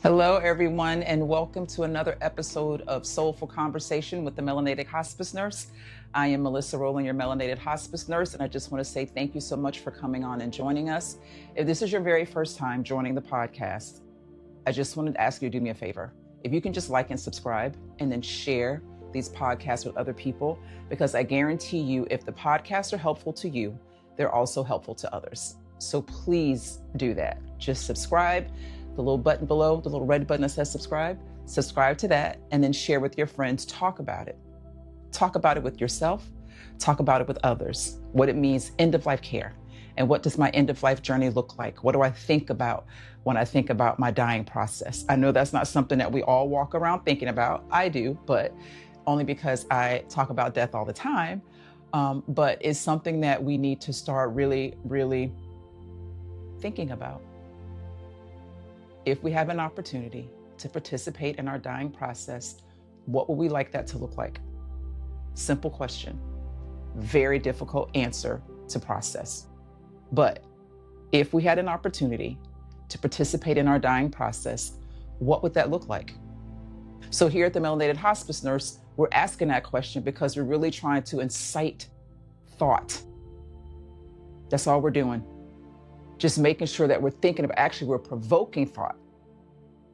Hello, everyone, and welcome to another episode of Soulful Conversation with the Melanated Hospice Nurse. I am Melissa Rowland, your Melanated Hospice Nurse, and I just want to say thank you so much for coming on and joining us. If this is your very first time joining the podcast, I just wanted to ask you to do me a favor. If you can just like and subscribe and then share these podcasts with other people, because I guarantee you, if the podcasts are helpful to you, they're also helpful to others. So please do that. Just subscribe. The little button below, the little red button that says subscribe to that, and then share with your friends. Talk about it. Talk about it with yourself. Talk about it with others. What it means, end of life care. And what does my end of life journey look like? What do I think about when I think about my dying process? I know that's not something that we all walk around thinking about. I do, but only because I talk about death all the time. But it's something that we need to start really, really thinking about. If we have an opportunity to participate in our dying process, what would we like that to look like? Simple question, very difficult answer to process. But if we had an opportunity to participate in our dying process, what would that look like? So here at the Melanated Hospice Nurse, we're asking that question because we're really trying to incite thought. That's all we're doing. Just making sure that we're thinking about, actually, we're provoking thought,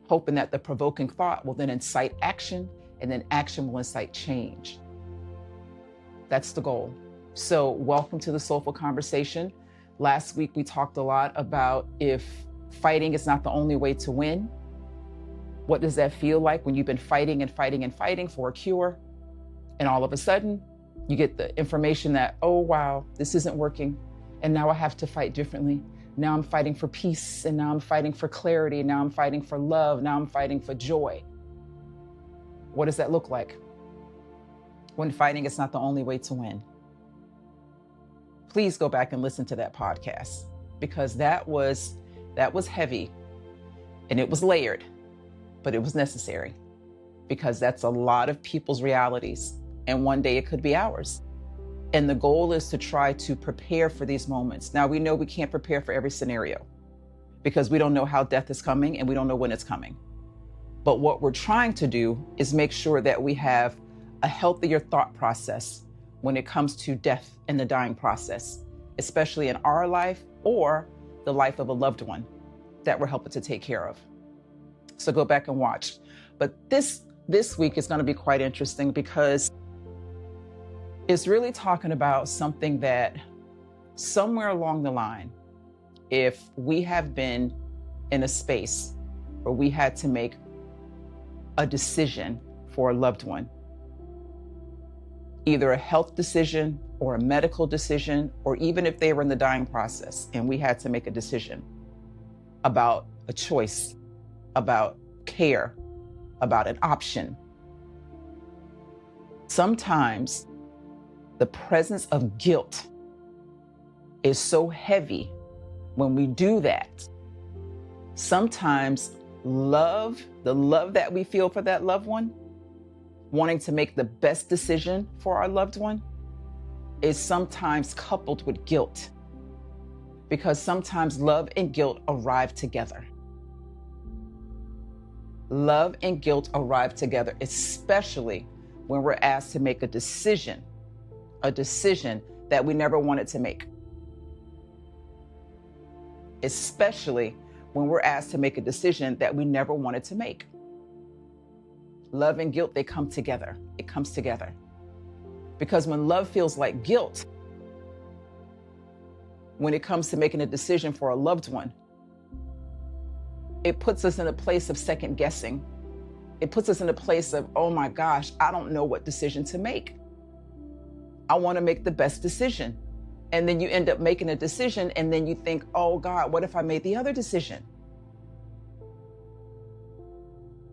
hoping that the provoking thought will then incite action, and then action will incite change. That's the goal. So welcome to the Soulful Conversation. Last week, we talked a lot about if fighting is not the only way to win. What does that feel like when you've been fighting and fighting and fighting for a cure, and all of a sudden, you get the information that, oh, wow, this isn't working, and now I have to fight differently. Now I'm fighting for peace, and now I'm fighting for clarity. Now I'm fighting for love. Now I'm fighting for joy. What does that look like when fighting is not the only way to win? Please go back and listen to that podcast, because that was heavy and it was layered, but it was necessary, because that's a lot of people's realities, and one day it could be ours. And the goal is to try to prepare for these moments. Now, we know we can't prepare for every scenario because we don't know how death is coming and we don't know when it's coming. But what we're trying to do is make sure that we have a healthier thought process when it comes to death and the dying process, especially in our life or the life of a loved one that we're helping to take care of. So go back and watch. But this week is going to be quite interesting because it's really talking about something that somewhere along the line, if we have been in a space where we had to make a decision for a loved one, either a health decision or a medical decision, or even if they were in the dying process and we had to make a decision about a choice, about care, about an option, sometimes the presence of guilt is so heavy when we do that. Sometimes the love that we feel for that loved one, wanting to make the best decision for our loved one, is sometimes coupled with guilt, because sometimes love and guilt arrive together. Love and guilt arrive together, especially when we're asked to make a decision that we never wanted to make. Especially when we're asked to make a decision that we never wanted to make. Love and guilt, they come together. It comes together. Because when love feels like guilt, when it comes to making a decision for a loved one, it puts us in a place of second guessing. It puts us in a place of, oh my gosh, I don't know what decision to make. I want to make the best decision. And then you end up making a decision, and then you think, oh God, what if I made the other decision?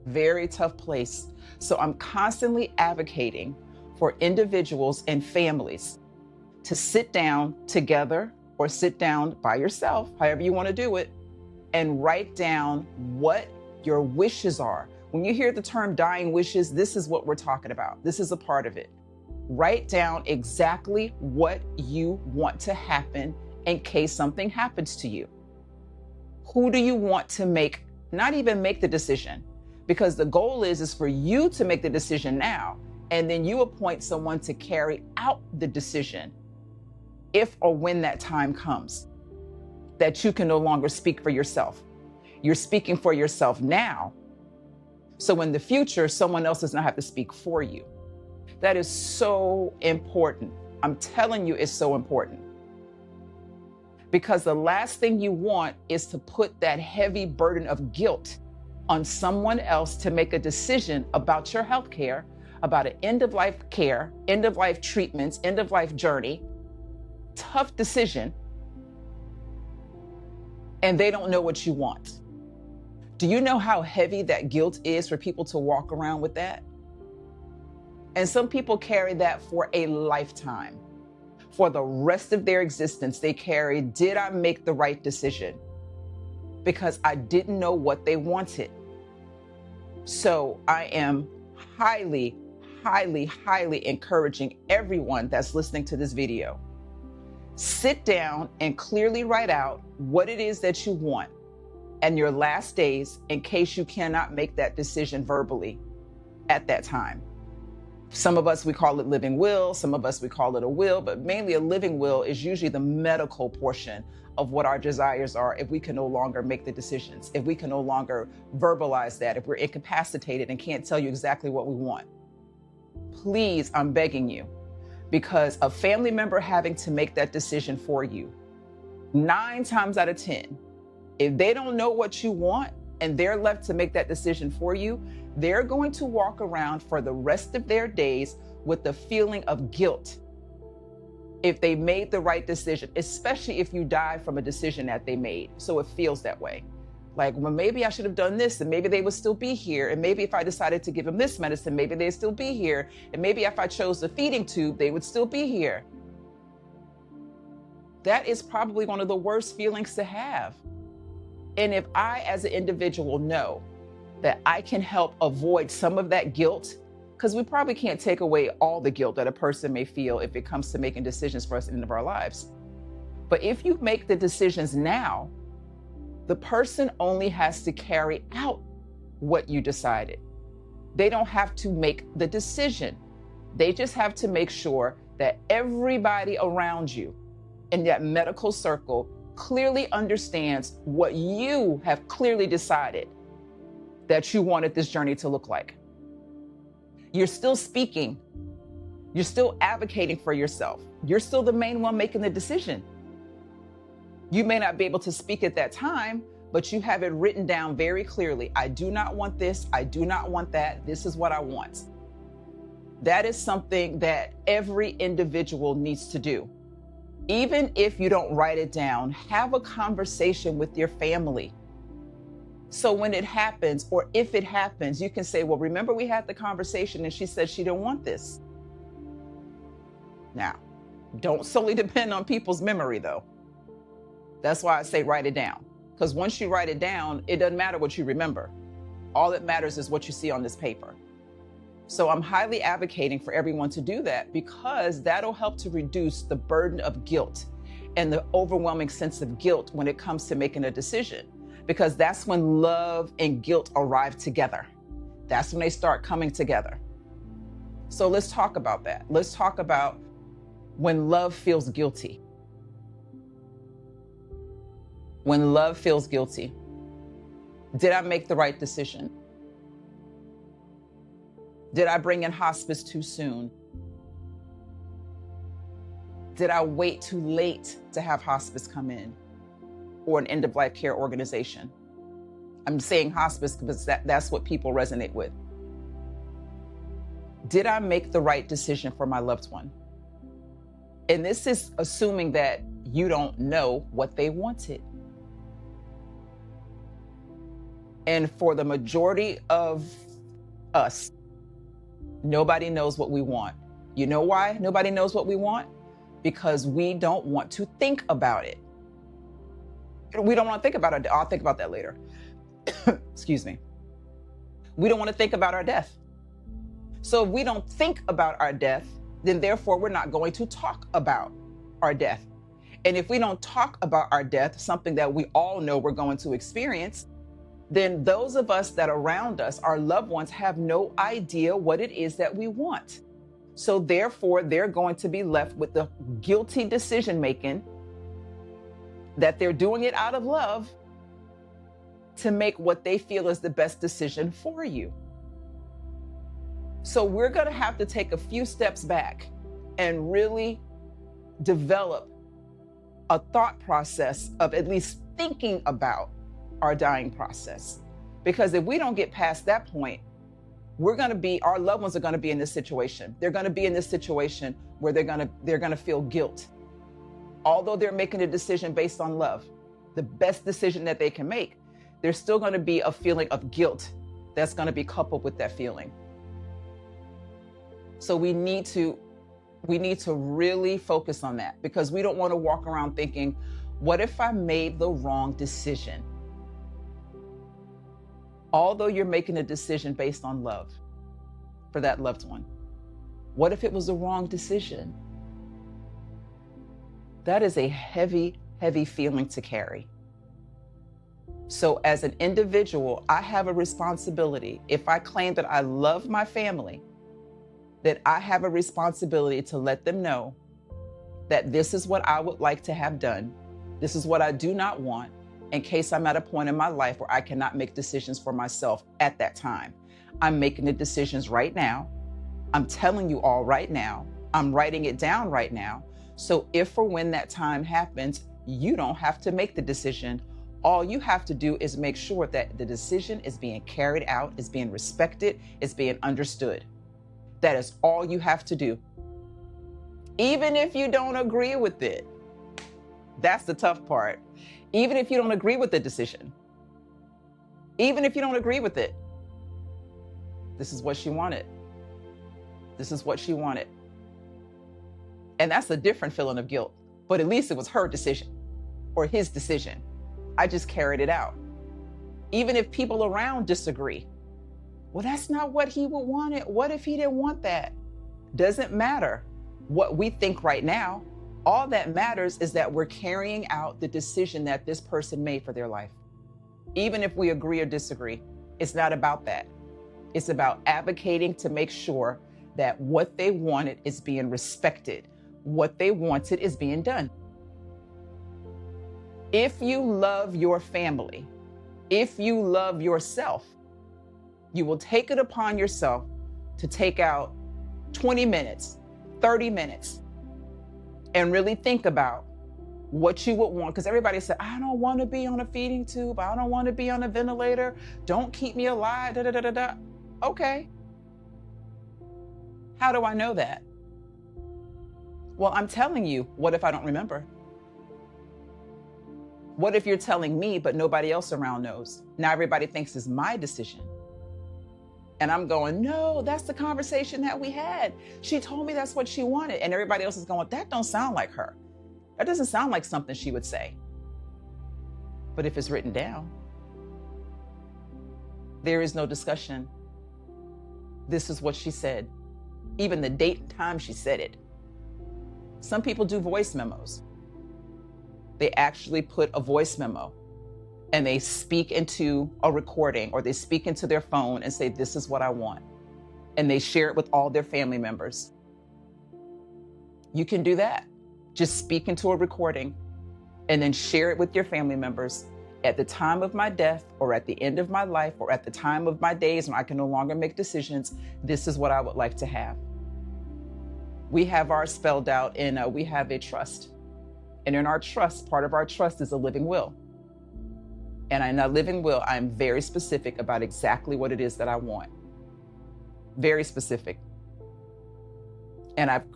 Very tough place. So I'm constantly advocating for individuals and families to sit down together or sit down by yourself, however you want to do it, and write down what your wishes are. When you hear the term dying wishes, this is what we're talking about. This is a part of it. Write down exactly what you want to happen in case something happens to you. Who do you want to make Not even make the decision, because the goal is for you to make the decision now, and then you appoint someone to carry out the decision if or when that time comes, that you can no longer speak for yourself. You're speaking for yourself now. So in the future, someone else does not have to speak for you. That is so important. I'm telling you, it's so important. Because the last thing you want is to put that heavy burden of guilt on someone else to make a decision about your health care, about an end-of-life care, end-of-life treatments, end-of-life journey, tough decision, and they don't know what you want. Do you know how heavy that guilt is for people to walk around with that? And some people carry that for a lifetime. For the rest of their existence, they carry, did I make the right decision? Because I didn't know what they wanted. So I am highly, highly, highly encouraging everyone that's listening to this video. Sit down and clearly write out what it is that you want and your last days in case you cannot make that decision verbally at that time. Some of us, we call it living will. Some of us, we call it a will, but mainly a living will is usually the medical portion of what our desires are if we can no longer make the decisions, if we can no longer verbalize that, if we're incapacitated and can't tell you exactly what we want. Please, I'm begging you, because a family member having to make that decision for you, 9 times out of 10, if they don't know what you want and they're left to make that decision for you, they're going to walk around for the rest of their days with the feeling of guilt if they made the right decision, especially if you die from a decision that they made. So it feels that way. Like, well, maybe I should have done this, and maybe they would still be here. And maybe if I decided to give them this medicine, maybe they'd still be here. And maybe if I chose the feeding tube, they would still be here. That is probably one of the worst feelings to have. And if I, as an individual, know that I can help avoid some of that guilt, because we probably can't take away all the guilt that a person may feel if it comes to making decisions for us at the end of our lives. But if you make the decisions now, the person only has to carry out what you decided. They don't have to make the decision. They just have to make sure that everybody around you in that medical circle clearly understands what you have clearly decided that you wanted this journey to look like. You're still speaking. You're still advocating for yourself. You're still the main one making the decision. You may not be able to speak at that time, but you have it written down very clearly. I do not want this. I do not want that. This is what I want. That is something that every individual needs to do. Even if you don't write it down, have a conversation with your family. So when it happens, or if it happens, you can say, well, remember we had the conversation and she said she didn't want this. Now, don't solely depend on people's memory though. That's why I say write it down. Because once you write it down, it doesn't matter what you remember. All that matters is what you see on this paper. So I'm highly advocating for everyone to do that, because that'll help to reduce the burden of guilt and the overwhelming sense of guilt when it comes to making a decision. Because that's when love and guilt arrive together. That's when they start coming together. So let's talk about that. Let's talk about when love feels guilty. When love feels guilty. Did I make the right decision? Did I bring in hospice too soon? Did I wait too late to have hospice come in? Or an end-of-life care organization? I'm saying hospice because that's what people resonate with. Did I make the right decision for my loved one? And this is assuming that you don't know what they wanted. And for the majority of us, nobody knows what we want. You know why nobody knows what we want? Because we don't want to think about it. We don't want to think about it. I'll think about that later. Excuse me. We don't want to think about our death. So if we don't think about our death, then therefore we're not going to talk about our death. And if we don't talk about our death, something that we all know we're going to experience, then those of us that are around us, our loved ones, have no idea what it is that we want. So therefore, they're going to be left with the guilty decision making that they're doing it out of love to make what they feel is the best decision for you. So we're going to have to take a few steps back and really develop a thought process of at least thinking about our dying process. Because if we don't get past that point, our loved ones are going to be in this situation. They're going to be in this situation where they're going to feel guilt. Although they're making a decision based on love, the best decision that they can make, there's still going to be a feeling of guilt that's going to be coupled with that feeling. So we need to really focus on that, because we don't want to walk around thinking, what if I made the wrong decision? Although you're making a decision based on love for that loved one, what if it was the wrong decision? That is a heavy, heavy feeling to carry. So as an individual, I have a responsibility. If I claim that I love my family, that I have a responsibility to let them know that this is what I would like to have done. This is what I do not want, in case I'm at a point in my life where I cannot make decisions for myself at that time. I'm making the decisions right now. I'm telling you all right now. I'm writing it down right now. So if or when that time happens, you don't have to make the decision. All you have to do is make sure that the decision is being carried out, is being respected, is being understood. That is all you have to do. Even if you don't agree with it. That's the tough part. Even if you don't agree with the decision. Even if you don't agree with it. This is what she wanted. This is what she wanted. And that's a different feeling of guilt. But at least it was her decision or his decision. I just carried it out. Even if people around disagree. Well, that's not what he would want it. What if he didn't want that? Doesn't matter what we think right now. All that matters is that we're carrying out the decision that this person made for their life. Even if we agree or disagree, it's not about that. It's about advocating to make sure that what they wanted is being respected. What they wanted is being done. If you love your family, if you love yourself, you will take it upon yourself to take out 20 minutes, 30 minutes, and really think about what you would want. Because everybody said, I don't want to be on a feeding tube. I don't want to be on a ventilator. Don't keep me alive. Da, da, da, da, da. Okay. How do I know that? Well, I'm telling you, what if I don't remember? What if you're telling me, but nobody else around knows? Now everybody thinks it's my decision. And I'm going, no, that's the conversation that we had. She told me that's what she wanted. And everybody else is going, that don't sound like her. That doesn't sound like something she would say. But if it's written down, there is no discussion. This is what she said. Even the date and time she said it. Some people do voice memos. They actually put a voice memo and they speak into a recording, or they speak into their phone and say, this is what I want. And they share it with all their family members. You can do that. Just speak into a recording and then share it with your family members. At the time of my death, or at the end of my life, or at the time of my days when I can no longer make decisions, this is what I would like to have. We have ours spelled out in, we have a trust. And in our trust, part of our trust is a living will. And in a living will, I'm very specific about exactly what it is that I want. Very specific. And I've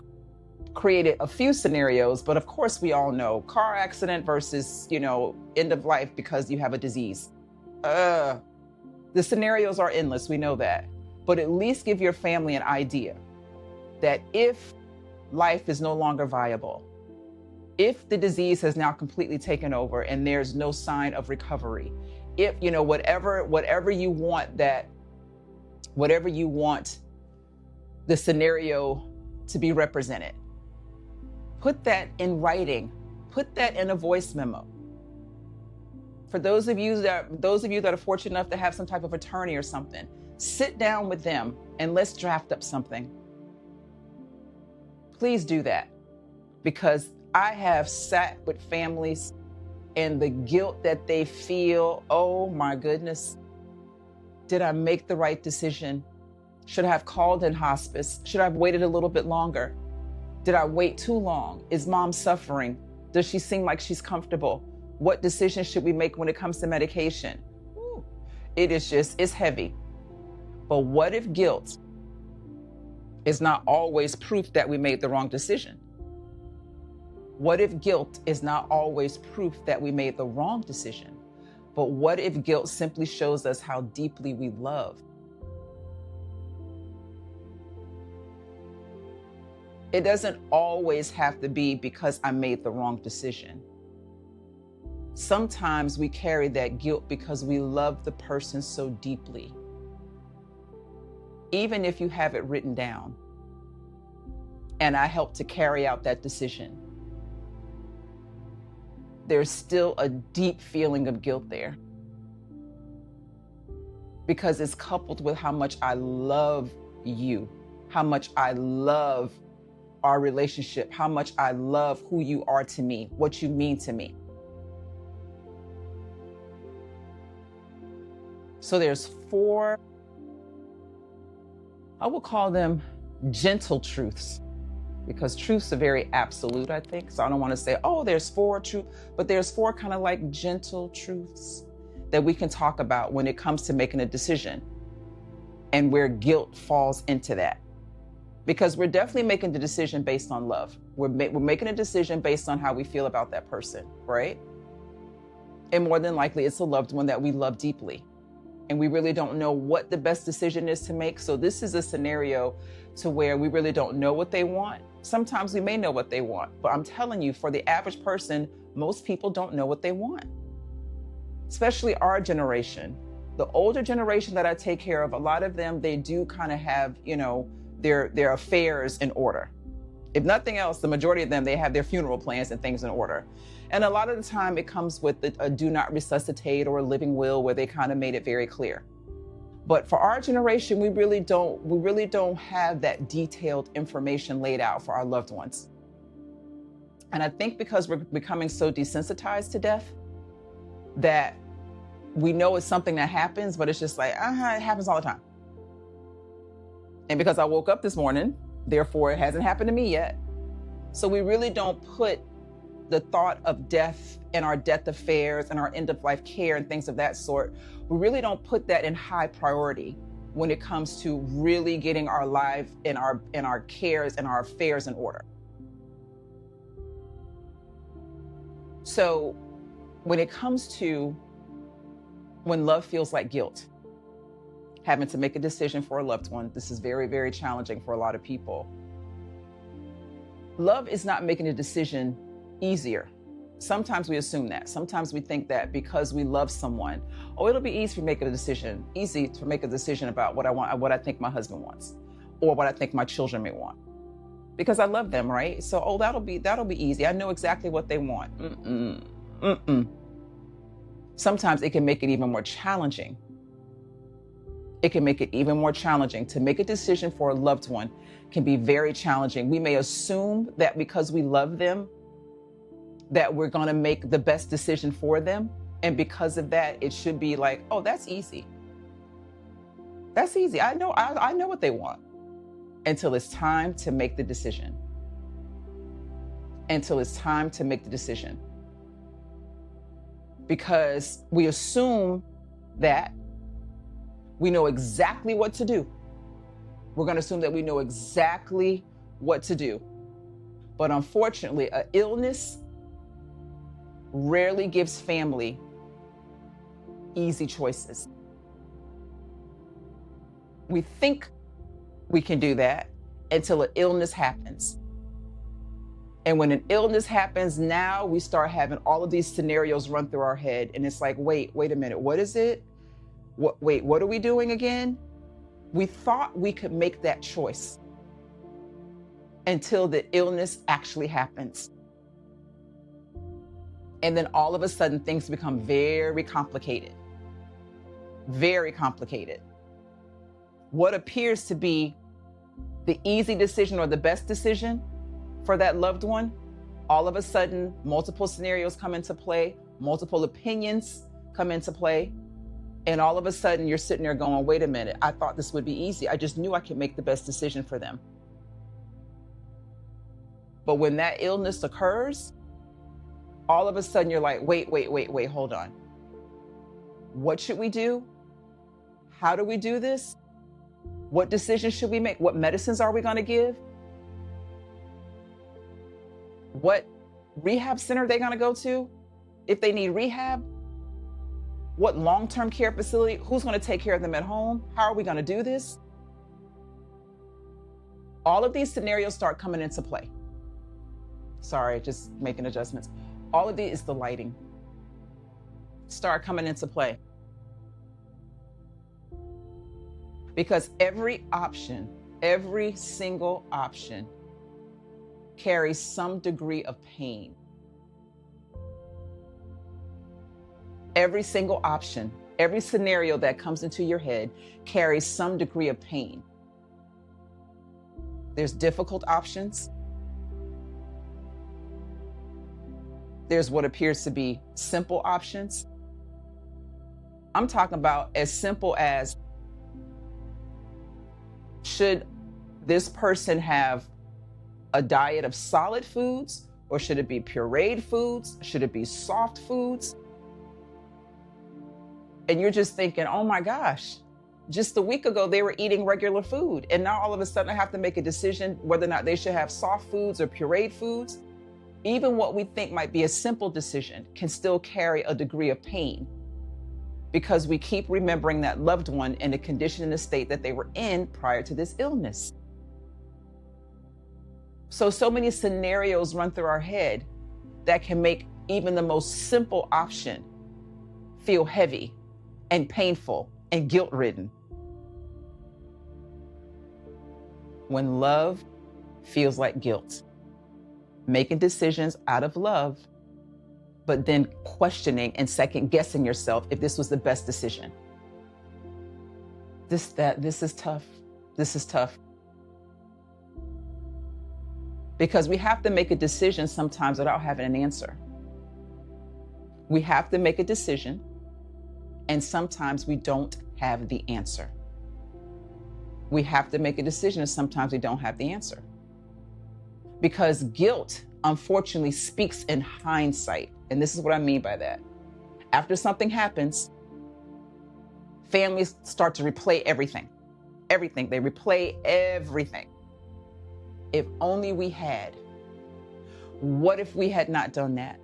created a few scenarios, but of course we all know car accident versus, end of life because you have a disease. The scenarios are endless, we know that. But at least give your family an idea that if life is no longer viable, if the disease has now completely taken over and there's no sign of recovery, if, whatever you want the scenario to be represented, put that in writing, put that in a voice memo. For those of you that are fortunate enough to have some type of attorney or something, sit down with them and let's draft up something. Please do that, because I have sat with families and the guilt that they feel. Oh my goodness. Did I make the right decision? Should I have called in hospice? Should I have waited a little bit longer? Did I wait too long? Is mom suffering? Does she seem like she's comfortable? What decisions should we make when it comes to medication? Ooh, it's heavy. But what if guilt is not always proof that we made the wrong decision? What if guilt is not always proof that we made the wrong decision? But what if guilt simply shows us how deeply we love? It doesn't always have to be because I made the wrong decision. Sometimes we carry that guilt because we love the person so deeply. Even if you have it written down, and I help to carry out that decision, there's still a deep feeling of guilt there, because it's coupled with how much I love you, how much I love our relationship, how much I love who you are to me, what you mean to me. So there's 4, I will call them gentle truths, because truths are very absolute, I think. So I don't want to say, oh, there's 4 truths, but there's 4 kind of like gentle truths that we can talk about when it comes to making a decision, and where guilt falls into that. Because we're definitely making the decision based on love. We're making a decision based on how we feel about that person, right? And more than likely, it's a loved one that we love deeply, and we really don't know what the best decision is to make. So this is a scenario to where we really don't know what they want. Sometimes we may know what they want, but I'm telling you, for the average person, most people don't know what they want. Especially our generation. The older generation that I take care of, a lot of them, they do kind of have, their affairs in order. If nothing else, the majority of them, they have their funeral plans and things in order. And a lot of the time it comes with a do not resuscitate or a living will, where they kind of made it very clear. But for our generation, we really don't have that detailed information laid out for our loved ones. And I think because we're becoming so desensitized to death, that we know it's something that happens, but it's just like, it happens all the time. And because I woke up this morning, therefore it hasn't happened to me yet. So we really don't put the thought of death and our death affairs and our end of life care and things of that sort, we really don't put that in high priority when it comes to really getting our life and our cares and our affairs in order. So when it comes to when love feels like guilt, having to make a decision for a loved one, this is very, very challenging for a lot of people. Love is not making a decision easier. Sometimes we assume that. Sometimes we think that because we love someone, it'll be easy to make a decision about what I want, what I think my husband wants, or what I think my children may want, because I love them, right? So, that'll be easy. I know exactly what they want. Sometimes it can make it even more challenging. It can make it even more challenging to make a decision for a loved one. Can be very challenging. We may assume that because we love them, that we're going to make the best decision for them. And because of that, it should be like, oh, that's easy. That's easy. I know what they want. Until it's time to make the decision. Until it's time to make the decision. Because we assume that we know exactly what to do. We're going to assume that we know exactly what to do. But unfortunately, an illness rarely gives family easy choices. We think we can do that until an illness happens. And when an illness happens, now we start having all of these scenarios run through our head. And it's like, wait a minute, what is it? What are we doing again? We thought we could make that choice until the illness actually happens. And then all of a sudden, things become very complicated. Very complicated. What appears to be the easy decision or the best decision for that loved one, all of a sudden, multiple scenarios come into play, multiple opinions come into play. And all of a sudden, you're sitting there going, wait a minute, I thought this would be easy. I just knew I could make the best decision for them. But when that illness occurs, all of a sudden you're like, wait, hold on. What should we do? How do we do this? What decisions should we make? What medicines are we going to give? What rehab center are they going to go to if they need rehab? What long-term care facility? Who's going to take care of them at home? How are we going to do this? All of these scenarios start coming into play. Sorry, just making adjustments. All of these, the lighting, start coming into play. Because every option, every single option carries some degree of pain. Every single option, every scenario that comes into your head carries some degree of pain. There's difficult options. There's what appears to be simple options. I'm talking about as simple as, should this person have a diet of solid foods, or should it be pureed foods? Should it be soft foods? And you're just thinking, oh my gosh, just a week ago they were eating regular food, and now all of a sudden I have to make a decision whether or not they should have soft foods or pureed foods. Even what we think might be a simple decision can still carry a degree of pain, because we keep remembering that loved one in the condition and the state that they were in prior to this illness. So many scenarios run through our head that can make even the most simple option feel heavy and painful and guilt-ridden. When love feels like guilt, making decisions out of love, but then questioning and second guessing yourself if this was the best decision. This is tough. This is tough. Because we have to make a decision sometimes without having an answer. We have to make a decision, and sometimes we don't have the answer. We have to make a decision, and sometimes we don't have the answer. Because guilt, unfortunately, speaks in hindsight. And this is what I mean by that. After something happens, families start to replay everything. Everything. They replay everything. If only we had. What if we had not done that?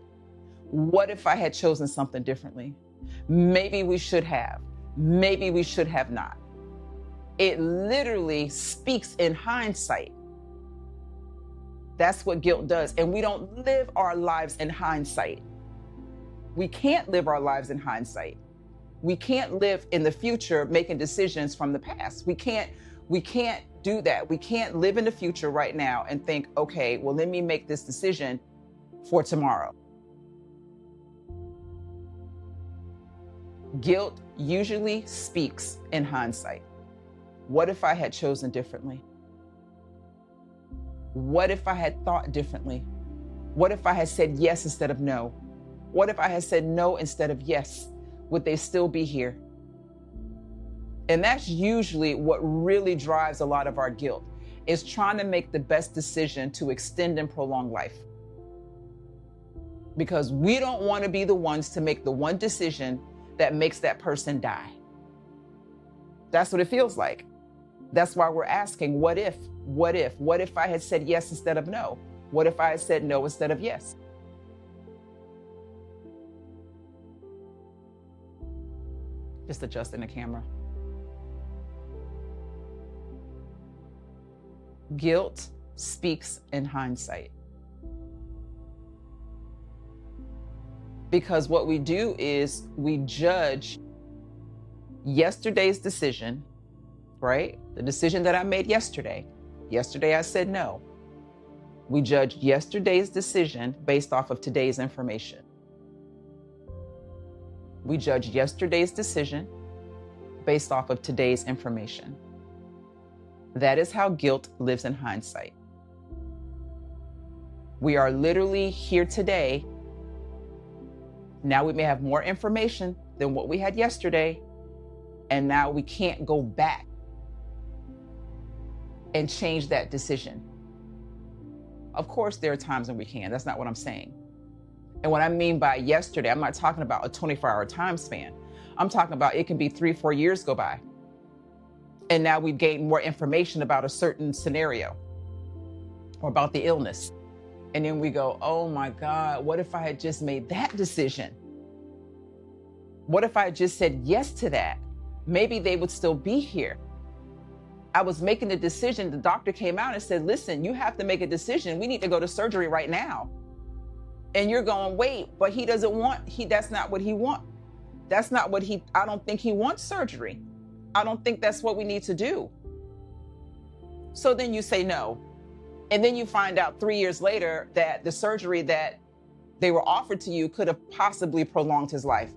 What if I had chosen something differently? Maybe we should have. Maybe we should have not. It literally speaks in hindsight. That's what guilt does. And we don't live our lives in hindsight. We can't live our lives in hindsight. We can't live in the future making decisions from the past. We can't do that. We can't live in the future right now and think, okay, well, let me make this decision for tomorrow. Guilt usually speaks in hindsight. What if I had chosen differently? What if I had thought differently? What if I had said yes instead of no? What if I had said no instead of yes? Would they still be here? And that's usually what really drives a lot of our guilt, is trying to make the best decision to extend and prolong life. Because we don't want to be the ones to make the one decision that makes that person die. That's what it feels like. That's why we're asking, what if? What if? What if I had said yes instead of no? What if I had said no instead of yes? Just adjusting the camera. Guilt speaks in hindsight. Because what we do is we judge yesterday's decision, right? The decision that I made yesterday. Yesterday I said no. We judge yesterday's decision based off of today's information. We judge yesterday's decision based off of today's information. That is how guilt lives in hindsight. We are literally here today. Now we may have more information than what we had yesterday, and now we can't go back and change that decision. Of course, there are times when we can. That's not what I'm saying. And what I mean by yesterday, I'm not talking about a 24-hour time span. I'm talking about it can be 3-4 years go by. And now we've gained more information about a certain scenario or about the illness. And then we go, oh my God, what if I had just made that decision? What if I had just said yes to that? Maybe they would still be here. I was making the decision. The doctor came out and said, listen, you have to make a decision. We need to go to surgery right now. And you're going, wait, but he doesn't want, that's not what he wants. That's not what I don't think he wants surgery. I don't think that's what we need to do. So then you say no. And then you find out 3 years later that the surgery that they were offered to you could have possibly prolonged his life.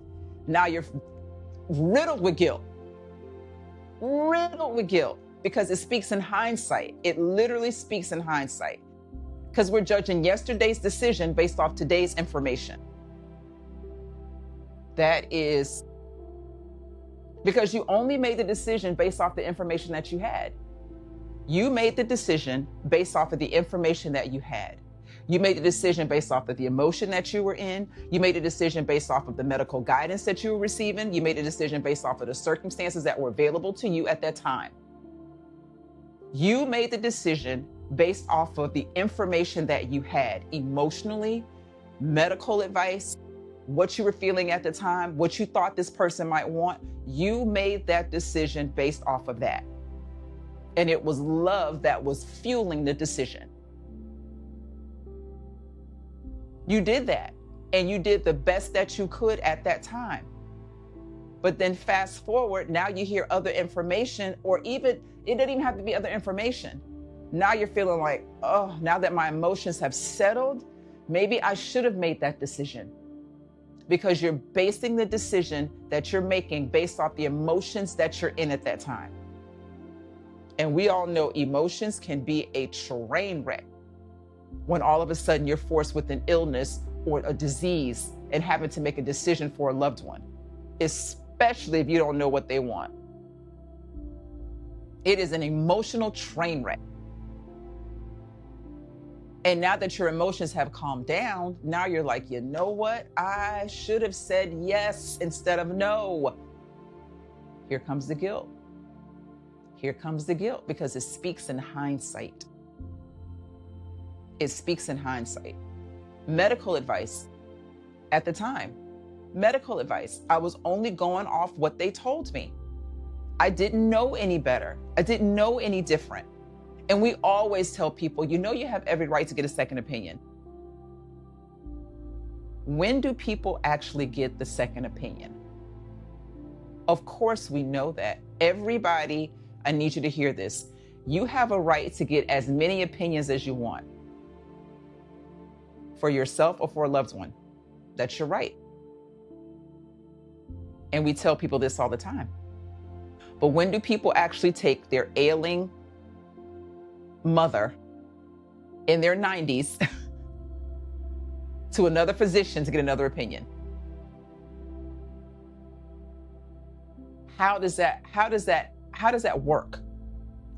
Now you're riddled with guilt. Riddled with guilt because it speaks in hindsight. It literally speaks in hindsight because we're judging yesterday's decision based off today's information. That is because you only made the decision based off the information that you had. You made the decision based off of the information that you had. You made the decision based off of the emotion that you were in. You made a decision based off of the medical guidance that you were receiving. You made a decision based off of the circumstances that were available to you at that time. You made the decision based off of the information that you had emotionally, medical advice, what you were feeling at the time, what you thought this person might want. You made that decision based off of that. And it was love that was fueling the decision. You did that, and you did the best that you could at that time. But then fast forward, now you hear other information, or even, it doesn't even have to be other information. Now you're feeling like, oh, now that my emotions have settled, maybe I should have made that decision. Because you're basing the decision that you're making based off the emotions that you're in at that time. And we all know emotions can be a train wreck when all of a sudden you're forced with an illness or a disease and having to make a decision for a loved one, especially if you don't know what they want. It is an emotional train wreck. And now that your emotions have calmed down, now you're like, you know what? I should have said yes instead of no. Here comes the guilt. Here comes the guilt because it speaks in hindsight. It speaks in hindsight. Medical advice at the time. Medical advice. I was only going off what they told me. I didn't know any better. I didn't know any different. And we always tell people, you know, you have every right to get a second opinion. When do people actually get the second opinion? Of course, we know that. Everybody, I need you to hear this. You have a right to get as many opinions as you want for yourself or for a loved one. That's your right. And we tell people this all the time. But when do people actually take their ailing mother in their 90s to another physician to get another opinion? How does that work?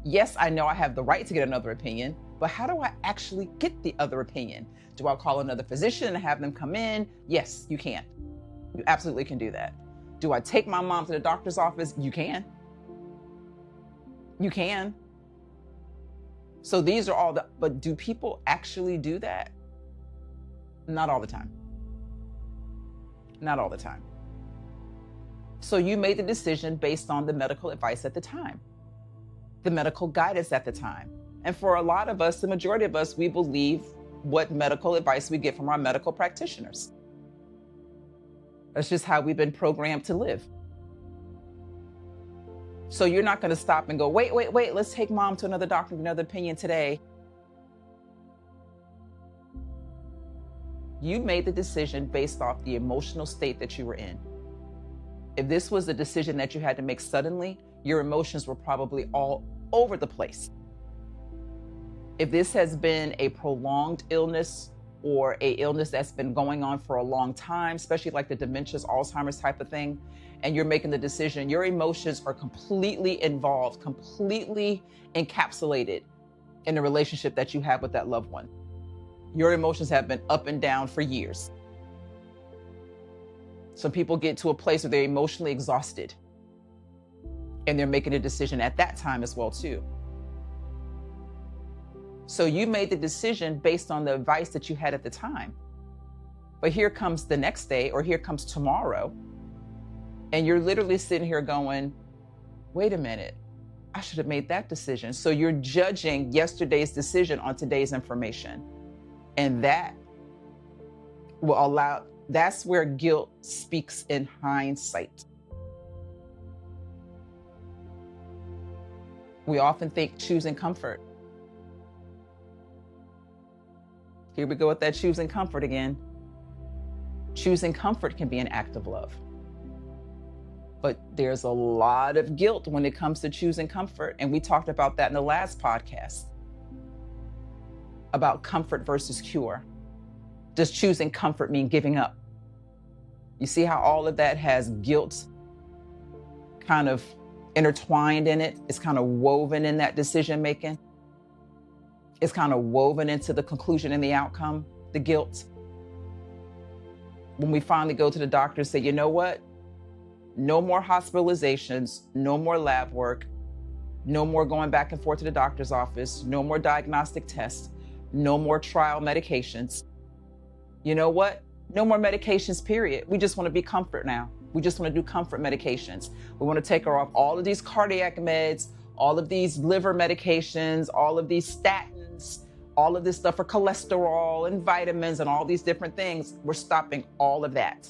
Yes, I know I have the right to get another opinion, but how do I actually get the other opinion? Do I call another physician and have them come in? Yes, you can. You absolutely can do that. Do I take my mom to the doctor's office? You can. You can. So these are all but do people actually do that? Not all the time. Not all the time. So you made the decision based on the medical advice at the time, the medical guidance at the time. And for a lot of us, the majority of us, we believe what medical advice we get from our medical practitioners. That's just how we've been programmed to live. So you're not going to stop and go, wait, let's take mom to another doctor, another opinion today. You made the decision based off the emotional state that you were in. If this was a decision that you had to make suddenly, your emotions were probably all over the place. If this has been a prolonged illness or a illness that's been going on for a long time, especially like the dementias, Alzheimer's type of thing, and you're making the decision, your emotions are completely involved, completely encapsulated in the relationship that you have with that loved one. Your emotions have been up and down for years. Some people get to a place where they're emotionally exhausted, and they're making a decision at that time as well too. So you made the decision based on the advice that you had at the time. But here comes the next day, or here comes tomorrow, and you're literally sitting here going, wait a minute, I should have made that decision. So you're judging yesterday's decision on today's information. And that will allow, that's where guilt speaks in hindsight. We often think choosing comfort. Here we go with that choosing comfort again. Choosing comfort can be an act of love. But there's a lot of guilt when it comes to choosing comfort. And we talked about that in the last podcast about comfort versus cure. Does choosing comfort mean giving up? You see how all of that has guilt kind of intertwined in it? It's kind of woven in that decision making. It's kind of woven into the conclusion and the outcome, the guilt. When we finally go to the doctor and say, you know what? No more hospitalizations, no more lab work, no more going back and forth to the doctor's office, no more diagnostic tests, no more trial medications. You know what? No more medications, period. We just want to be comfort now. We just want to do comfort medications. We want to take her off all of these cardiac meds, all of these liver medications, all of these statins, all of this stuff for cholesterol and vitamins and all these different things. We're stopping all of that.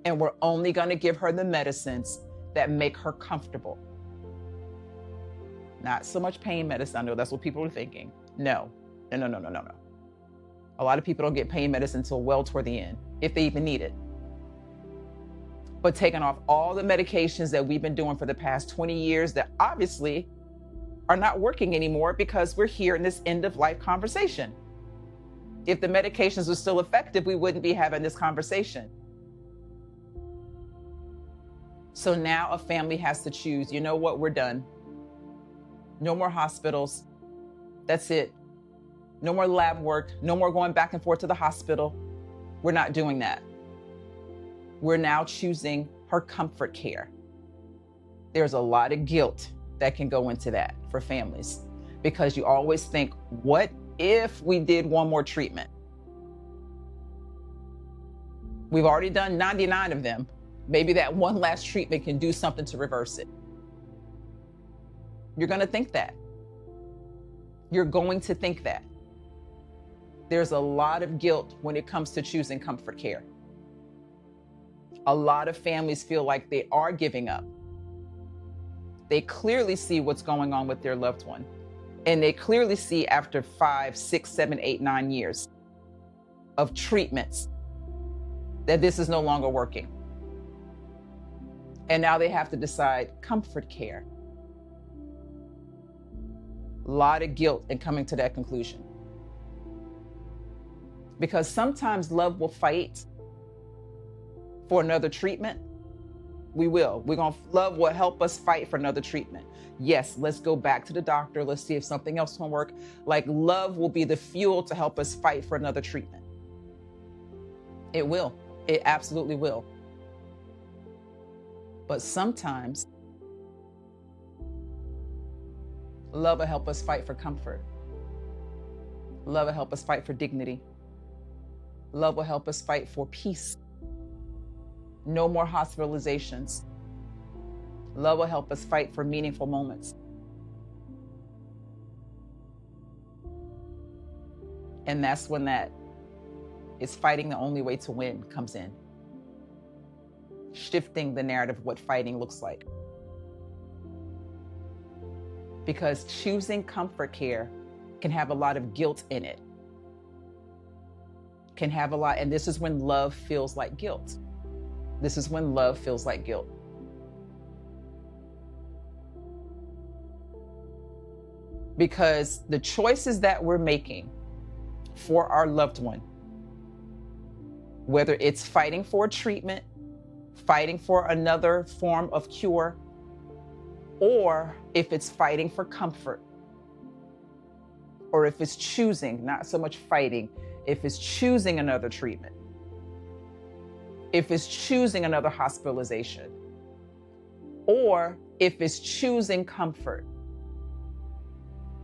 And we're only going to give her the medicines that make her comfortable. Not so much pain medicine. I know that's what people are thinking. No. A lot of people don't get pain medicine until well toward the end, if they even need it. But taking off all the medications that we've been doing for the past 20 years that obviously are not working anymore because we're here in this end of life conversation. If the medications were still effective, we wouldn't be having this conversation. So now a family has to choose, you know what, we're done. No more hospitals. That's it. No more lab work. No more going back and forth to the hospital. We're not doing that. We're now choosing her comfort care. There's a lot of guilt that can go into that for families because you always think, what if we did one more treatment? We've already done 99 of them. Maybe that one last treatment can do something to reverse it. You're going to think that. You're going to think that. There's a lot of guilt when it comes to choosing comfort care. A lot of families feel like they are giving up. They clearly see what's going on with their loved one. And they clearly see after 5, 6, 7, 8, 9 years of treatments that this is no longer working. And now they have to decide comfort care. A lot of guilt in coming to that conclusion. Because sometimes love will fight for another treatment. We will. Love will help us fight for another treatment. Yes, let's go back to the doctor. Let's see if something else can work. Like love will be the fuel to help us fight for another treatment. It will. It absolutely will. But sometimes love will help us fight for comfort. Love will help us fight for dignity. Love will help us fight for peace. No more hospitalizations. Love will help us fight for meaningful moments. And that's when that is fighting the only way to win comes in. Shifting the narrative of what fighting looks like. Because choosing comfort care can have a lot of guilt in it. Can have a lot, and this is when love feels like guilt. This is when love feels like guilt. Because the choices that we're making for our loved one, whether it's fighting for treatment, fighting for another form of cure, or if it's fighting for comfort, or if it's choosing, not so much fighting, if it's choosing another treatment, if it's choosing another hospitalization, or if it's choosing comfort.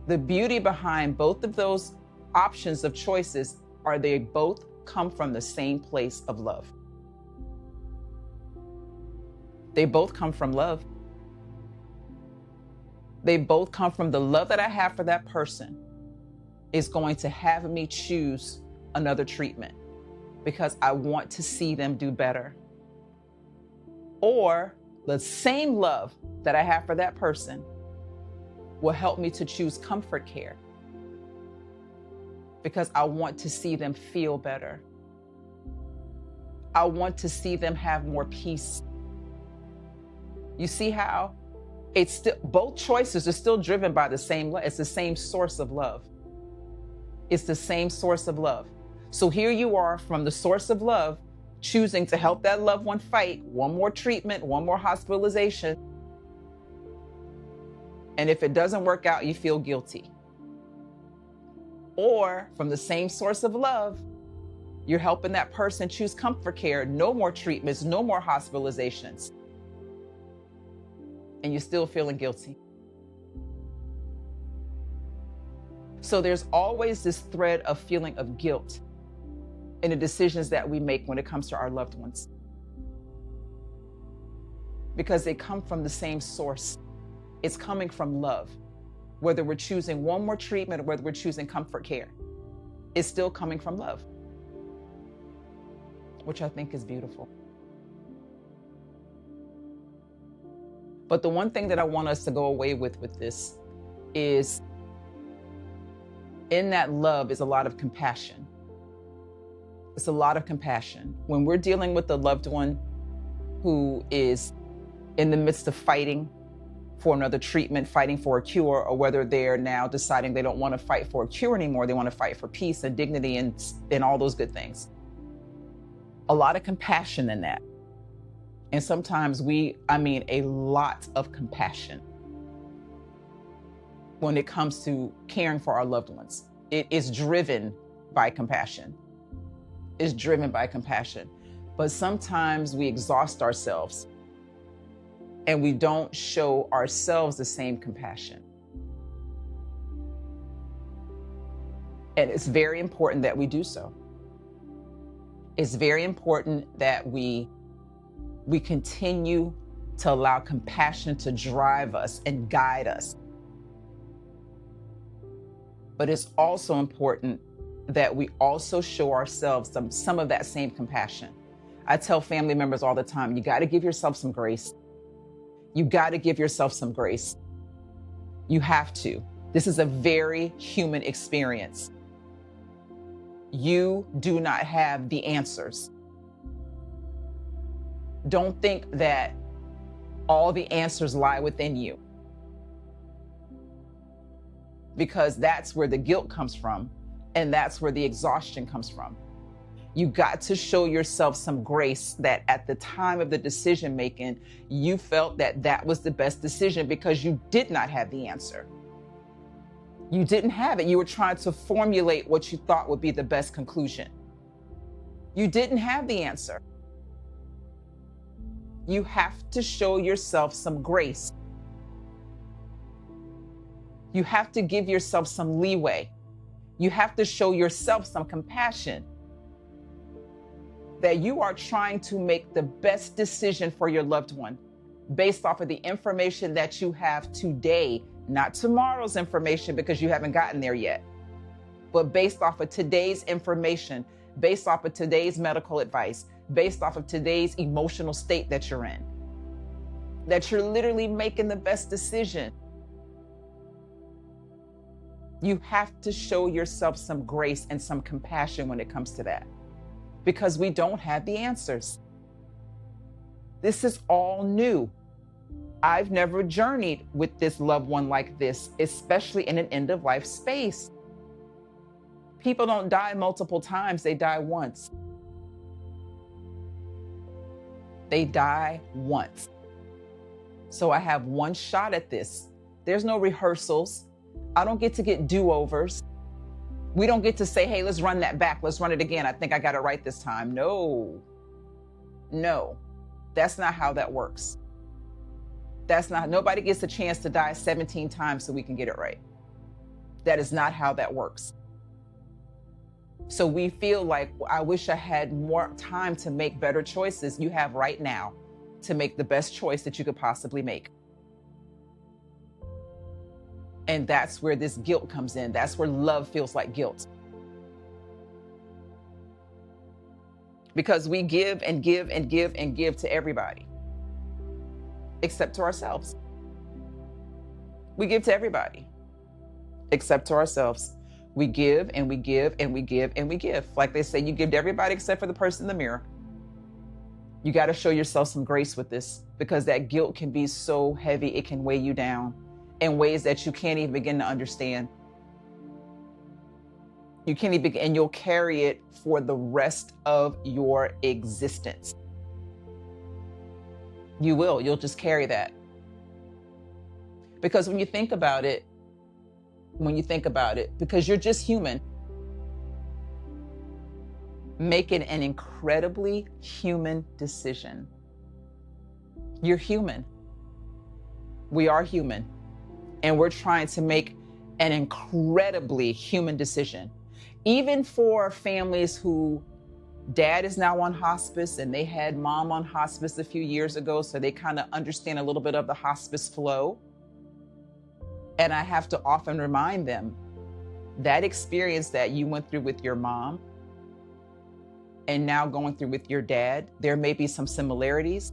The beauty behind both of those options of choices are they both come from the same place of love. They both come from love. They both come from the love that I have for that person is going to have me choose another treatment because I want to see them do better. Or the same love that I have for that person will help me to choose comfort care because I want to see them feel better. I want to see them have more peace. You see how it's still, both choices are still driven by the same love. It's the same source of love. It's the same source of love. So here you are from the source of love, choosing to help that loved one fight one more treatment, one more hospitalization. And if it doesn't work out, you feel guilty. Or from the same source of love, you're helping that person choose comfort care, no more treatments, no more hospitalizations. And you're still feeling guilty. So there's always this thread of feeling of guilt in the decisions that we make when it comes to our loved ones. Because they come from the same source. It's coming from love. Whether we're choosing one more treatment or whether we're choosing comfort care, it's still coming from love, which I think is beautiful. But the one thing that I want us to go away with this is in that love is a lot of compassion. It's a lot of compassion. When we're dealing with a loved one who is in the midst of fighting for another treatment, fighting for a cure, or whether they're now deciding they don't want to fight for a cure anymore, they want to fight for peace and dignity and all those good things. A lot of compassion in that. And sometimes a lot of compassion when it comes to caring for our loved ones. It is driven by compassion. It's driven by compassion. But sometimes we exhaust ourselves and we don't show ourselves the same compassion. And it's very important that we do so. It's very important that we continue to allow compassion to drive us and guide us. But it's also important that we also show ourselves some of that same compassion. I tell family members all the time, you got to give yourself some grace. You got to give yourself some grace. You have to. This is a very human experience. You do not have the answers. Don't think that all the answers lie within you, because that's where the guilt comes from, and that's where the exhaustion comes from. You got to show yourself some grace that at the time of the decision making, you felt that that was the best decision because you did not have the answer. You didn't have it. You were trying to formulate what you thought would be the best conclusion. You didn't have the answer. You have to show yourself some grace. You have to give yourself some leeway. You have to show yourself some compassion that you are trying to make the best decision for your loved one based off of the information that you have today, not tomorrow's information because you haven't gotten there yet, but based off of today's information, based off of today's medical advice, based off of today's emotional state that you're in, that you're literally making the best decision. You have to show yourself some grace and some compassion when it comes to that, because we don't have the answers. This is all new. I've never journeyed with this loved one like this, especially in an end of life space. People don't die multiple times, they die once. They die once. So I have one shot at this. There's no rehearsals. I don't get to get do-overs. We don't get to say, hey, let's run that back. Let's run it again. I think I got it right this time. No, that's not how that works. Nobody gets a chance to die 17 times so we can get it right. That is not how that works. So we feel like, I wish I had more time to make better choices. You have right now to make the best choice that you could possibly make. And that's where this guilt comes in. That's where love feels like guilt. Because we give and give and give and give to everybody, except to ourselves. We give to everybody, except to ourselves. We give and we give and we give and we give. Like they say, you give to everybody except for the person in the mirror. You got to show yourself some grace with this, because that guilt can be so heavy. It can weigh you down in ways that you can't even begin to understand. You can't even, and you'll carry it for the rest of your existence. You will. You'll just carry that. Because when you think about it, because you're just human, making an incredibly human decision. You're human. We are human. And we're trying to make an incredibly human decision. Even for families who dad is now on hospice and they had mom on hospice a few years ago, so they kind of understand a little bit of the hospice flow. And I have to often remind them that experience that you went through with your mom and now going through with your dad, there may be some similarities,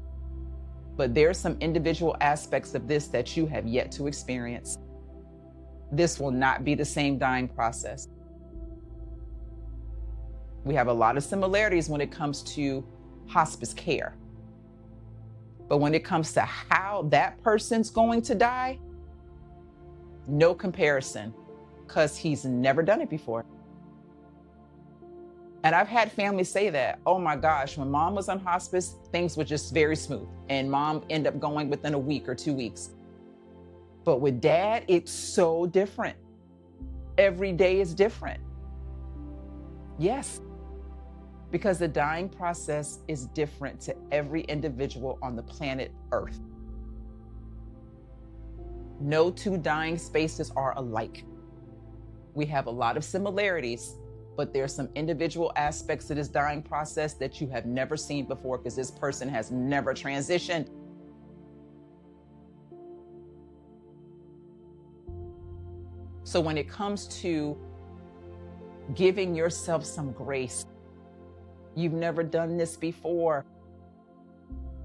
but there's some individual aspects of this that you have yet to experience. This will not be the same dying process. We have a lot of similarities when it comes to hospice care. But when it comes to how that person's going to die, no comparison, because he's never done it before. And I've had families say that, oh my gosh, when mom was on hospice, things were just very smooth. And mom ended up going within a week or 2 weeks. But with dad, it's so different. Every day is different. Yes, because the dying process is different to every individual on the planet Earth. No two dying spaces are alike. We have a lot of similarities, but there's some individual aspects to this dying process that you have never seen before, because this person has never transitioned. So when it comes to giving yourself some grace, you've never done this before.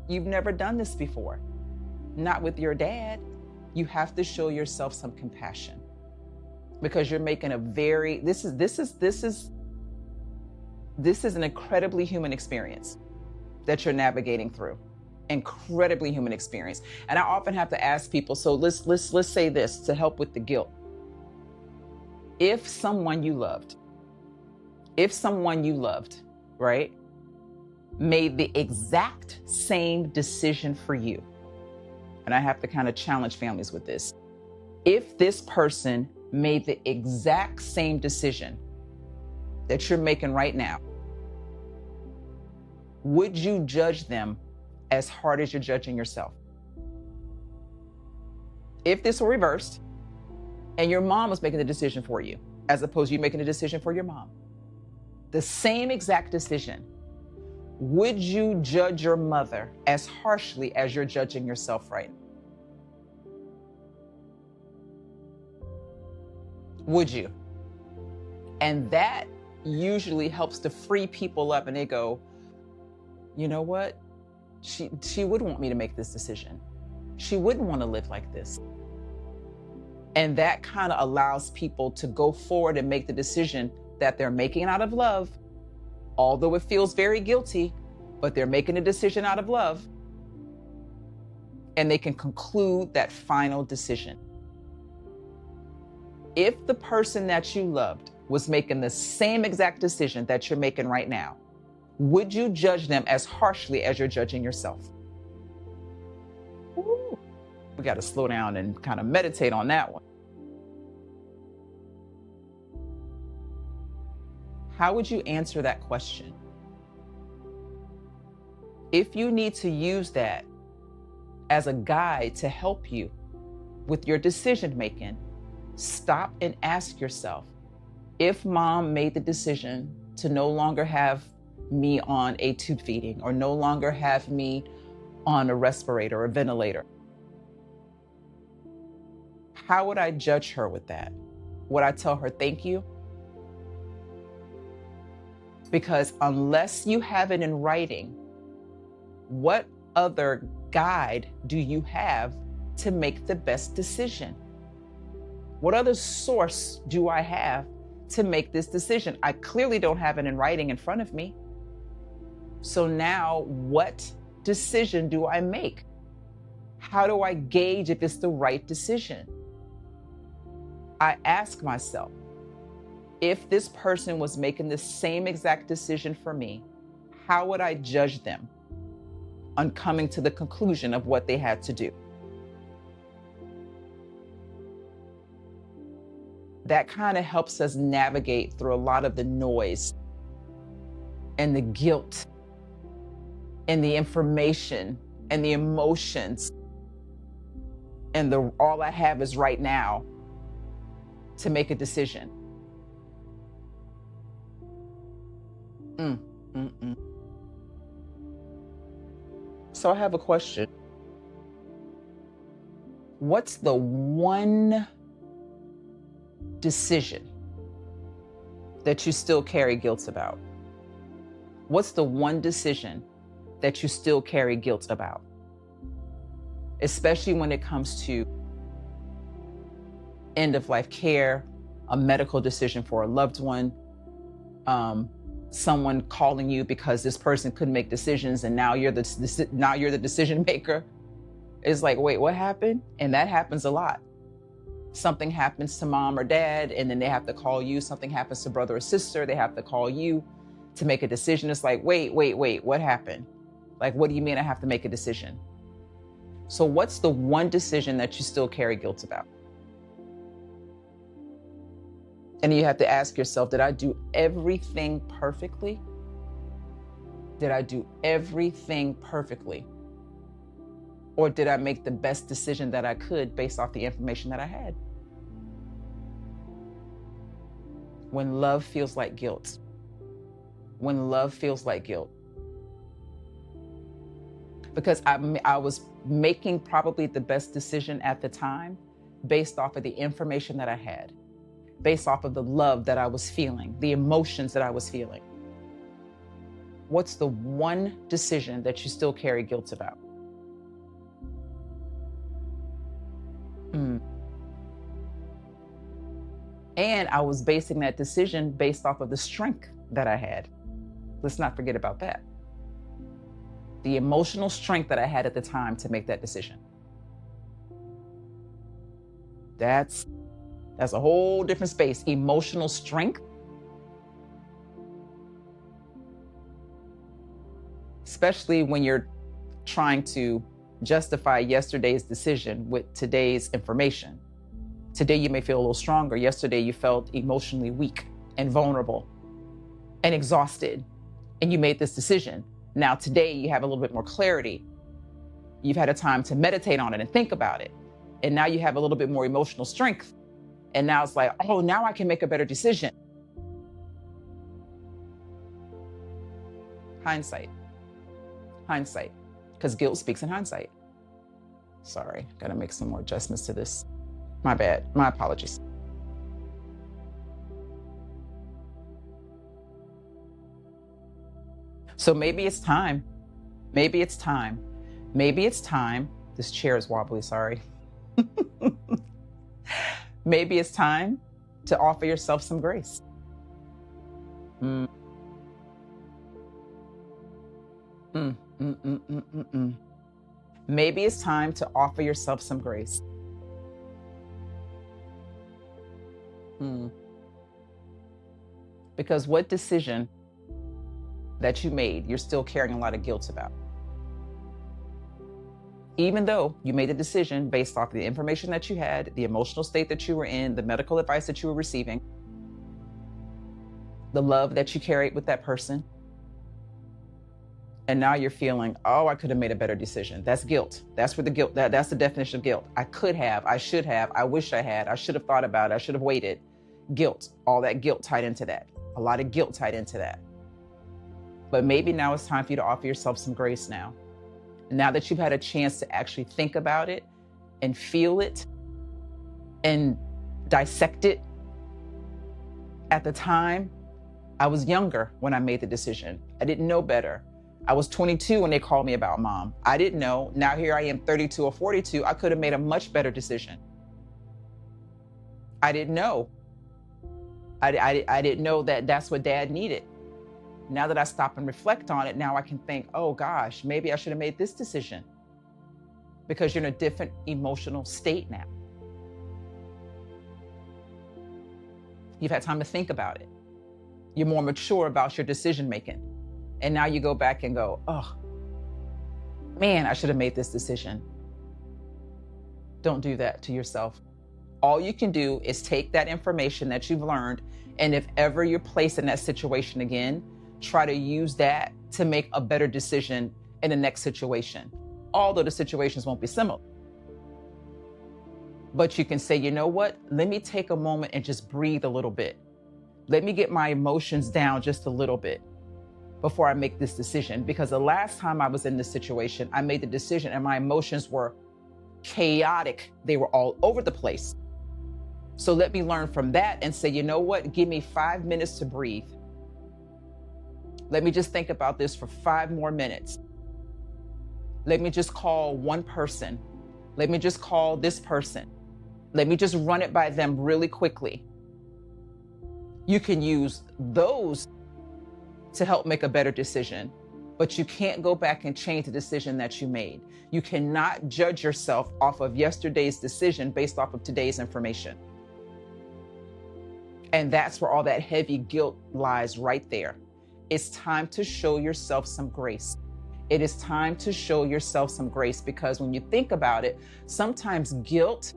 You've never done this before. Not with your dad. You have to show yourself some compassion, because you're making this is an incredibly human experience that you're navigating through. Incredibly human experience. And I often have to ask people, so let's say this to help with the guilt. If someone you loved, right, made the exact same decision for you, and I have to kind of challenge families with this. If this person made the exact same decision that you're making right now, would you judge them as hard as you're judging yourself? If this were reversed and your mom was making the decision for you, as opposed to you making a decision for your mom, the same exact decision, would you judge your mother as harshly as you're judging yourself right now? Would you? And that usually helps to free people up, and they go, you know what? She would want me to make this decision. She wouldn't want to live like this. And that kind of allows people to go forward and make the decision that they're making out of love, although it feels very guilty, but they're making a decision out of love. and they can conclude that final decision. If the person that you loved was making the same exact decision that you're making right now, would you judge them as harshly as you're judging yourself? Ooh, we got to slow down and kind of meditate on that one. How would you answer that question? If you need to use that as a guide to help you with your decision making, stop and ask yourself, if mom made the decision to no longer have me on a tube feeding or no longer have me on a respirator or ventilator, how would I judge her with that? Would I tell her thank you? Because unless you have it in writing, what other guide do you have to make the best decision? What other source do I have to make this decision? I clearly don't have it in writing in front of me. So now what decision do I make? How do I gauge if it's the right decision? I ask myself, if this person was making the same exact decision for me, how would I judge them on coming to the conclusion of what they had to do? That kind of helps us navigate through a lot of the noise and the guilt and the information and the emotions and the all I have is right now to make a decision. So I have a question. What's the one decision that you still carry guilt about? What's the one decision that you still carry guilt about? Especially when it comes to end of life care, a medical decision for a loved one, someone calling you because this person couldn't make decisions and now you're the decision maker. It's like, wait, what happened? And that happens a lot. Something happens to mom or dad and then they have to call you. Something happens to brother or sister, they have to call you to make a decision. It's like, wait, what happened? Like, what do you mean I have to make a decision? So what's the one decision that you still carry guilt about? And you have to ask yourself, did I do everything perfectly? Did I do everything perfectly? Or did I make the best decision that I could based off the information that I had? When love feels like guilt. When love feels like guilt. Because I was making probably the best decision at the time based off of the information that I had, based off of the love that I was feeling, the emotions that I was feeling. What's the one decision that you still carry guilt about? And I was basing that decision based off of the strength that I had. Let's not forget about that. The emotional strength that I had at the time to make that decision. That's a whole different space. Emotional strength. Especially when you're trying to justify yesterday's decision with today's information. Today you may feel a little stronger. Yesterday you felt emotionally weak and vulnerable and exhausted, and you made this decision. Now today you have a little bit more clarity. You've had a time to meditate on it and think about it. And now you have a little bit more emotional strength. And now it's like, oh, now I can make a better decision. Hindsight, because guilt speaks in hindsight. Sorry, gotta make some more adjustments to this. My bad, my apologies. So maybe it's time. This chair is wobbly, sorry. Maybe it's time to offer yourself some grace. Maybe it's time to offer yourself some grace. Because what decision that you made, you're still carrying a lot of guilt about. Even though you made a decision based off the information that you had, the emotional state that you were in, the medical advice that you were receiving, the love that you carried with that person. And now you're feeling, oh, I could have made a better decision. That's guilt. That's where the guilt, that's the definition of guilt. I could have, I should have, I wish I had, I should have thought about it, I should have waited. Guilt, all that guilt tied into that. A lot of guilt tied into that. But maybe now it's time for you to offer yourself some grace now. Now that you've had a chance to actually think about it and feel it and dissect it. At the time, I was younger when I made the decision. I didn't know better. I was 22 when they called me about mom. I didn't know. Now here I am 32 or 42. I could have made a much better decision. I didn't know. I didn't know that that's what dad needed. Now that I stop and reflect on it, now I can think, oh gosh, maybe I should have made this decision. Because you're in a different emotional state now. You've had time to think about it. You're more mature about your decision making. And now you go back and go, oh, man, I should have made this decision. Don't do that to yourself. All you can do is take that information that you've learned, and if ever you're placed in that situation again, try to use that to make a better decision in the next situation. Although the situations won't be similar. But you can say, you know what? Let me take a moment and just breathe a little bit. Let me get my emotions down just a little bit before I make this decision. Because the last time I was in this situation, I made the decision and my emotions were chaotic. They were all over the place. So let me learn from that and say, you know what? Give me 5 minutes to breathe. Let me just think about this for 5 more minutes. Let me just call one person. Let me just call this person. Let me just run it by them really quickly. You can use those to help make a better decision, but you can't go back and change the decision that you made. You cannot judge yourself off of yesterday's decision based off of today's information. And that's where all that heavy guilt lies right there. It's time to show yourself some grace. It is time to show yourself some grace, because when you think about it, sometimes guilt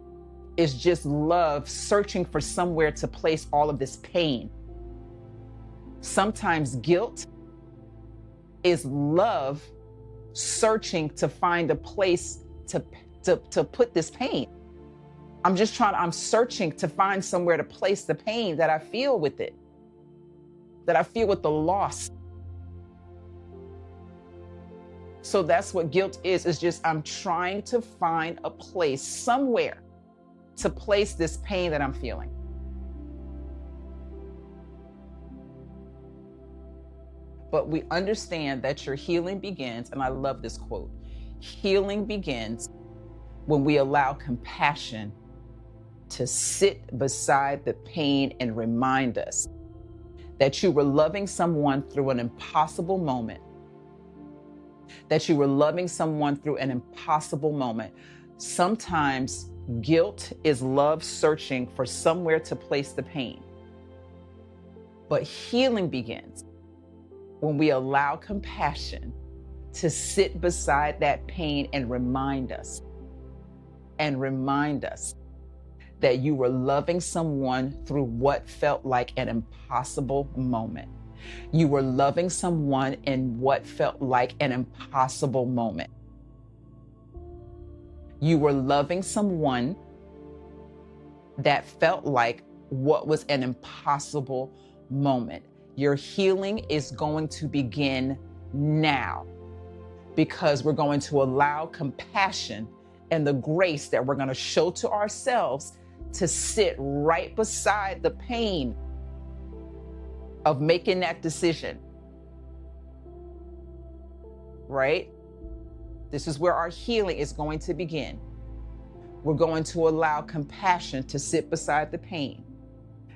is just love searching for somewhere to place all of this pain. Sometimes guilt is love searching to find a place to put this pain. I'm searching to find somewhere to place the pain that I feel with it, that I feel with the loss. So that's what guilt is. It's just, I'm trying to find a place somewhere to place this pain that I'm feeling. But we understand that your healing begins, and I love this quote, healing begins when we allow compassion to sit beside the pain and remind us that you were loving someone through an impossible moment. That you were loving someone through an impossible moment. Sometimes guilt is love searching for somewhere to place the pain. But healing begins when we allow compassion to sit beside that pain and remind us that you were loving someone through what felt like an impossible moment. You were loving someone in what felt like an impossible moment. You were loving someone that felt like what was an impossible moment. Your healing is going to begin now, because we're going to allow compassion and the grace that we're going to show to ourselves to sit right beside the pain of making that decision. Right? This is where our healing is going to begin. We're going to allow compassion to sit beside the pain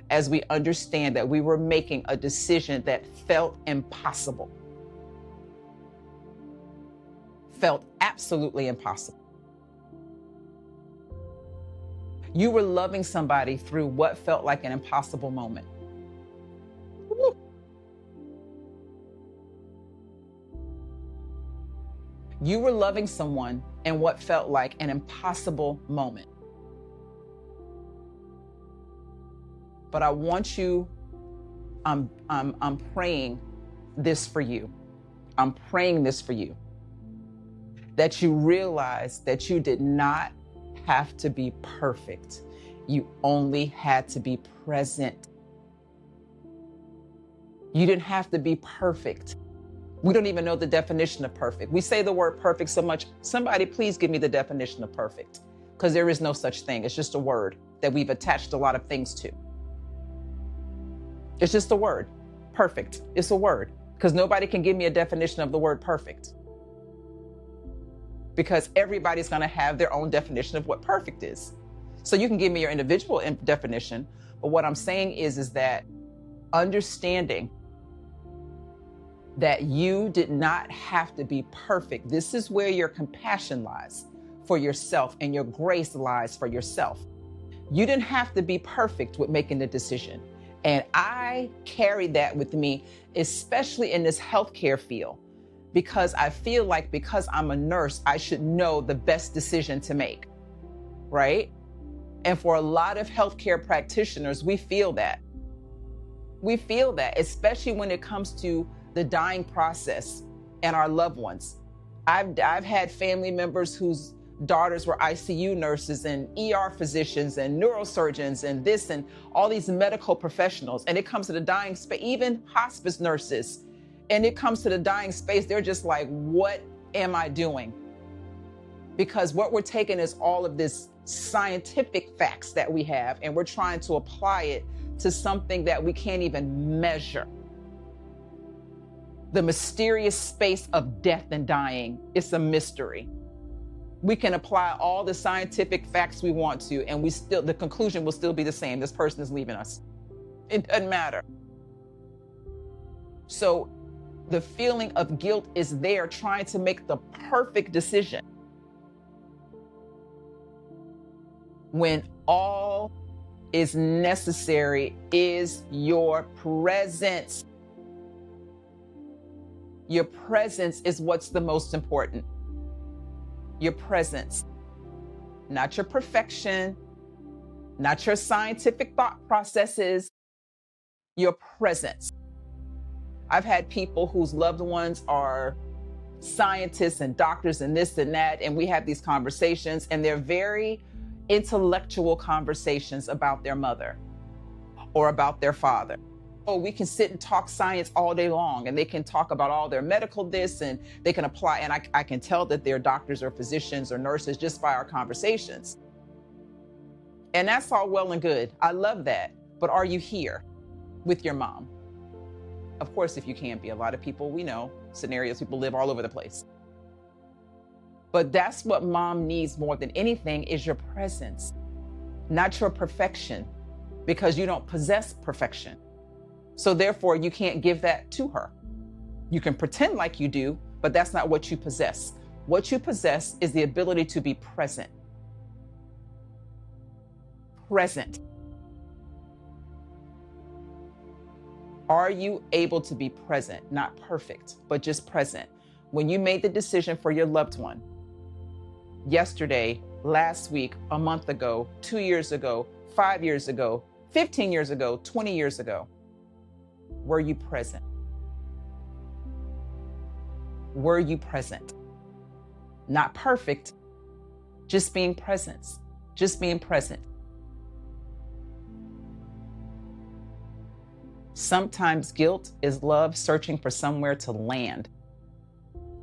as we understand that we were making a decision that felt impossible. felt absolutely impossible. You were loving somebody through what felt like an impossible moment. Woo. You were loving someone in what felt like an impossible moment. But I want you, I'm praying this for you. I'm praying this for you. That you realize that you did not have to be perfect. You only had to be present. You didn't have to be perfect. We don't even know the definition of perfect. We say the word perfect so much. Somebody please give me the definition of perfect, because there is no such thing. It's just a word that we've attached a lot of things to. It's just a word. Perfect. It's a word, because nobody can give me a definition of the word perfect, because everybody's going to have their own definition of what perfect is. So you can give me your individual definition, but what I'm saying is that understanding that you did not have to be perfect. This is where your compassion lies for yourself and your grace lies for yourself. You didn't have to be perfect with making the decision. And I carry that with me, especially in this healthcare field, because I feel like because I'm a nurse, I should know the best decision to make, right? And for a lot of healthcare practitioners, we feel that. We feel that, especially when it comes to the dying process and our loved ones. I've had family members whose daughters were ICU nurses and ER physicians and neurosurgeons and this and all these medical professionals. And it comes to the dying space, even hospice nurses. And it comes to the dying space, they're just like, what am I doing? Because what we're taking is all of this scientific facts that we have, and we're trying to apply it to something that we can't even measure. The mysterious space of death and dying, it's a mystery. We can apply all the scientific facts we want to, and the conclusion will still be the same. This person is leaving us. It doesn't matter. So the feeling of guilt is there, trying to make the perfect decision, when all is necessary is your presence. Your presence is what's the most important. Your presence, not your perfection, not your scientific thought processes, your presence. I've had people whose loved ones are scientists and doctors and this and that, and we have these conversations, and they're very intellectual conversations about their mother or about their father. Oh, we can sit and talk science all day long, and they can talk about all their medical this, and they can apply, and I can tell that they're doctors or physicians or nurses just by our conversations. And that's all well and good. I love that. But are you here with your mom? Of course, if you can't be. A lot of people, we know scenarios, people live all over the place. But that's what mom needs more than anything, is your presence, not your perfection, because you don't possess perfection. So therefore, you can't give that to her. You can pretend like you do, but that's not what you possess. What you possess is the ability to be present. Present. Are you able to be present? Not perfect, but just present. When you made the decision for your loved one, yesterday, last week, a month ago, 2 years ago, 5 years ago, 15 years ago, 20 years ago, were you present? Were you present? Not perfect, just being present. Just being present. Sometimes guilt is love searching for somewhere to land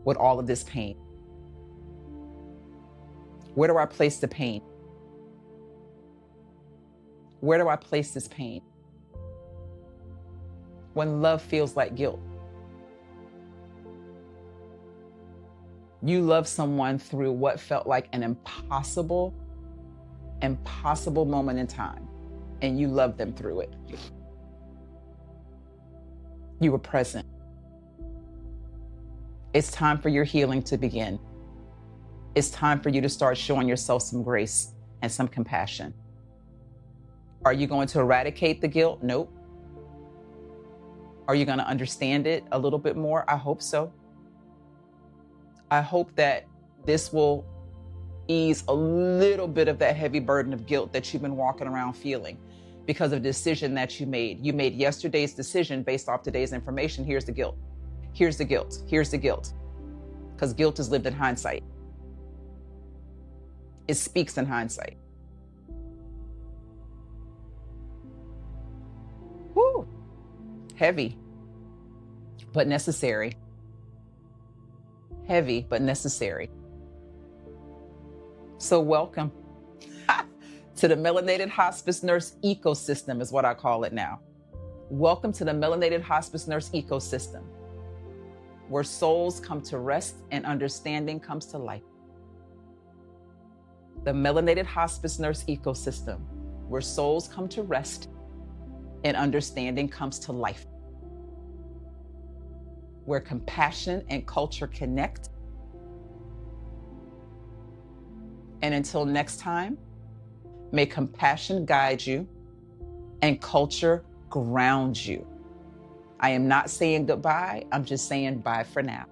with all of this pain. Where do I place the pain? Where do I place this pain? When love feels like guilt. You love someone through what felt like an impossible moment in time, and you loved them through it. You were present. It's time for your healing to begin. It's time for you to start showing yourself some grace and some compassion. Are you going to eradicate the guilt? Nope. Are you going to understand it a little bit more? I hope so. I hope that this will ease a little bit of that heavy burden of guilt that you've been walking around feeling because of a decision that you made. You made yesterday's decision based off today's information. Here's the guilt. Here's the guilt. Here's the guilt. Because guilt is lived in hindsight. It speaks in hindsight. Whew. Heavy, but necessary. Heavy, but necessary. So welcome to the Melanated Hospice Nurse ecosystem is what I call it now. Welcome to the Melanated Hospice Nurse ecosystem, where souls come to rest and understanding comes to life. The Melanated Hospice Nurse ecosystem, where souls come to rest and understanding comes to life. Where compassion and culture connect. And until next time, may compassion guide you and culture ground you. I am not saying goodbye. I'm just saying bye for now.